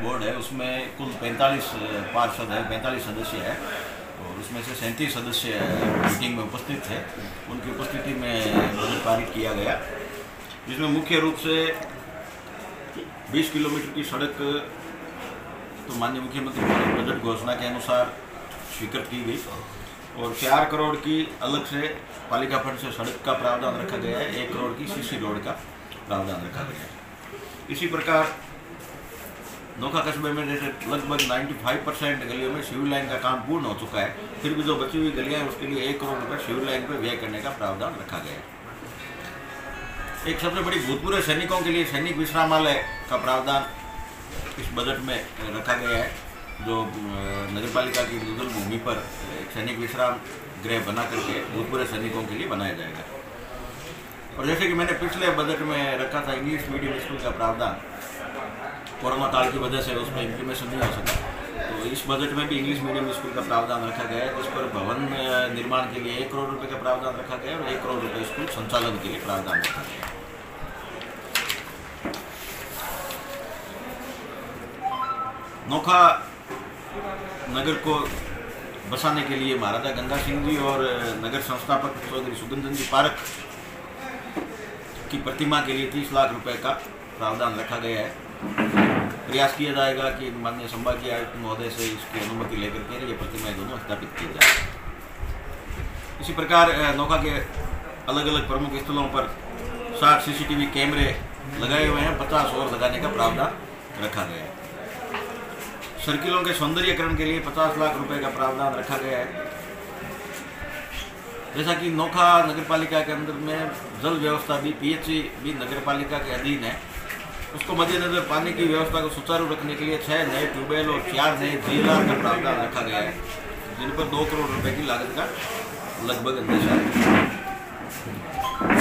Board है उसमें कुल 45 पार्षद है, 45 सदस्य है और उसमें से 37 सदस्य मीटिंग में उपस्थित थे। उनकी उपस्थिति में बजट पारित किया गया, जिसमें मुख्य रूप से 20 किलोमीटर की सड़क तो माननीय मुख्यमंत्री की बजट घोषणा के अनुसार स्वीकृत की गई और 4 करोड़ की अलग से पालिका फंड से सड़क का प्रावधान रखा गया है, 1 करोड़ की सीसी रोड का प्रावधान रखा गया है। इसी प्रकार नोखा कस्बे में जैसे लगभग 95% गलियों में सिविल लाइन का काम पूर्ण हो चुका है, फिर भी जो बची हुई गलियां हैं उसके लिए 1 करोड़ रुपये सिविल लाइन पर व्यय करने का प्रावधान रखा गया है। एक सबसे बड़ी भूतपूर्व सैनिकों के लिए सैनिक विश्रामालय का प्रावधान इस बजट में रखा गया है, जो नगरपालिका की न्यूनतम भूमि पर एक सैनिक विश्राम गृह बना करके भूतपूर्व सैनिकों के लिए बनाया जाएगा। और जैसे कि मैंने पिछले बजट में रखा था इंग्लिश मीडियम स्कूल का प्रावधान, कोरोना काल की वजह से उसमें इम्प्लीमेशन नहीं हो सका, तो इस बजट में भी इंग्लिश मीडियम स्कूल का प्रावधान रखा गया है, जिस पर भवन निर्माण के लिए 1 करोड़ रुपये का प्रावधान रखा गया है और 1 करोड़ रुपये स्कूल संचालन के लिए प्रावधान रखा गया है। नोखा नगर को बसाने के लिए महाराजा गंगा सिंह जी और नगर संस्थापक चौधरी सुगंधन जी पारक की प्रतिमा के लिए 30 लाख रुपए का प्रावधान रखा गया है। प्रयास किया जाएगा कि माननीय संभागीय आयुक्त महोदय से इसकी अनुमति लेकर के ये प्रतिमाएं दोनों स्थापित की जाए। इसी प्रकार नोखा के अलग अलग प्रमुख स्थलों पर 60 CCTV कैमरे लगाए हुए हैं, 50 और लगाने का प्रावधान रखा गया है। सर्किलों के सौंदर्यीकरण के लिए 50 लाख रुपए का प्रावधान रखा गया है। जैसा कि नोखा नगरपालिका के अंदर में जल व्यवस्था भी PHE भी नगरपालिका के अधीन है, उसको मद्देनजर पानी की व्यवस्था को सुचारू रखने के लिए 6 नए ट्यूबवेल और 4 नए GLR का प्रावधान रखा गया है, जिन पर 2 करोड़ रुपए की लागत का लगभग अंदेशा है।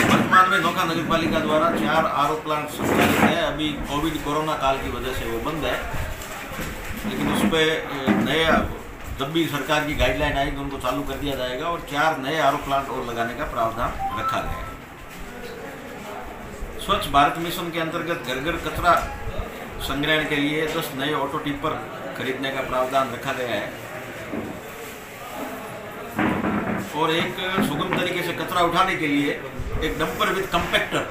वर्तमान में नोखा नगरपालिका द्वारा 4 RO प्लांट संचालित है। अभी कोरोना काल की वजह से वो बंद है, लेकिन उस पर नए जब भी सरकार की गाइडलाइन आएगी उनको चालू कर दिया जाएगा और 4 नए RO प्लांट और लगाने का प्रावधान रखा गया है। स्वच्छ भारत मिशन के अंतर्गत घर घर कचरा संग्रहण के लिए 10 नए ऑटो टिपर खरीदने का प्रावधान रखा गया है और एक सुगम तरीके से कचरा उठाने के लिए एक डंपर विद कंपैक्टर,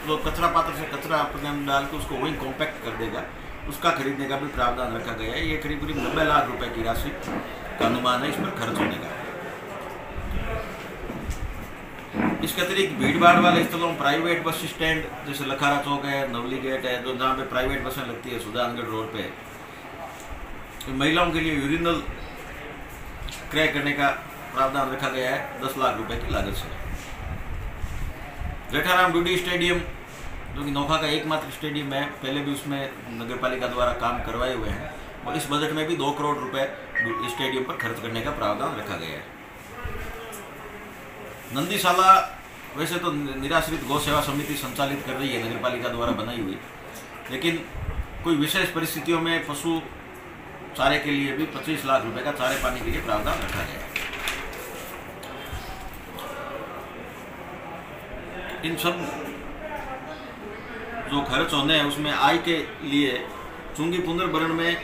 जो कचरा पात्र से कचरा अपने अंदर डाल के उसको वहीं कॉम्पैक्ट कर देगा, उसका खरीदने का भी प्रावधान रखा गया है। ये करीब 90 लाख रुपए की राशि का अनुमान है इस पर खर्च होने का। इसके अतिरिक्त भीड़ भाड़ वाले स्थलों प्राइवेट बस स्टैंड जैसे लखारा चौक है, नवली गेट है, जो जहाँ पे प्राइवेट बसें लगती है सुजानगढ़ रोड पे, तो महिलाओं के लिए यूरिनल क्रय करने का प्रावधान रखा गया है 10 लाख रुपए की लागत से। जेठाराम डूडी स्टेडियम, जो कि नोखा का एकमात्र स्टेडियम है, पहले भी उसमें नगरपालिका द्वारा काम करवाए हुए हैं और इस बजट में भी 2 करोड़ रुपए स्टेडियम पर खर्च करने का प्रावधान रखा गया है। नंदीशाला वैसे तो निराश्रित गौ सेवा समिति संचालित कर रही है, नगरपालिका द्वारा बनाई हुई, लेकिन कोई विशेष परिस्थितियों में पशु चारे के लिए भी 25 लाख रुपए का चारे पानी के लिए प्रावधान रखा गया है। इन सब जो खर्च होने हैं उसमें आय के लिए चुंगी पुनर्भरण में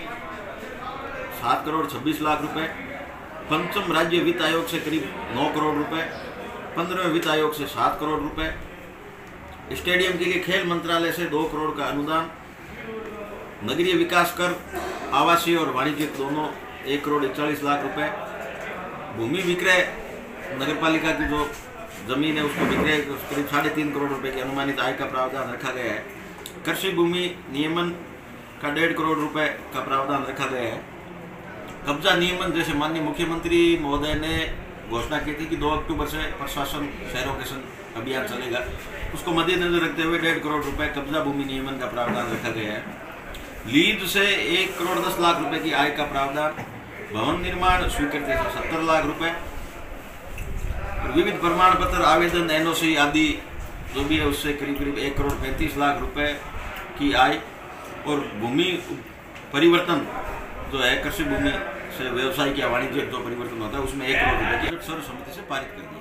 7 करोड़ 26 लाख रुपए, पंचम राज्य वित्त आयोग से करीब 9 करोड़ रुपए, 15वें वित्त आयोग से 7 करोड़ रुपए, स्टेडियम के लिए खेल मंत्रालय से 2 करोड़ का अनुदान, नगरीय विकास कर आवासीय और वाणिज्यिक दोनों 1 करोड़ 41 लाख रुपए, भूमि विक्रय नगरपालिका की जो जमीन है उसको विक्रय करीब 3.5 करोड़ रुपए की अनुमानित आय का प्रावधान रखा गया है। कृषि भूमि नियमन का 1.5 करोड़ रुपए का प्रावधान रखा गया है। कब्जा नियमन, जैसे माननीय मुख्यमंत्री महोदय ने घोषणा की थी कि 2 अक्टूबर से प्रशासन शहरोकेशन अभियान चलेगा, उसको मद्देनजर रखते हुए 1.5 करोड़ रुपए कब्जा भूमि नियमन का प्रावधान रखा गया है। लीज से 1 करोड़ 10 लाख रुपए की आय का प्रावधान, भवन निर्माण स्वीकृति से 70 लाख रुपए, विविध प्रमाण पत्र आवेदन NOC आदि जो भी है उससे करीब 1 करोड़ 35 लाख रुपए की आय, और भूमि परिवर्तन जो है कृषि भूमि से व्यवसायिक या वाणिज्यिक जो परिवर्तन होता है उसमें 1 करोड़ रुपए की सर्व सम्मति से पारित कर दी।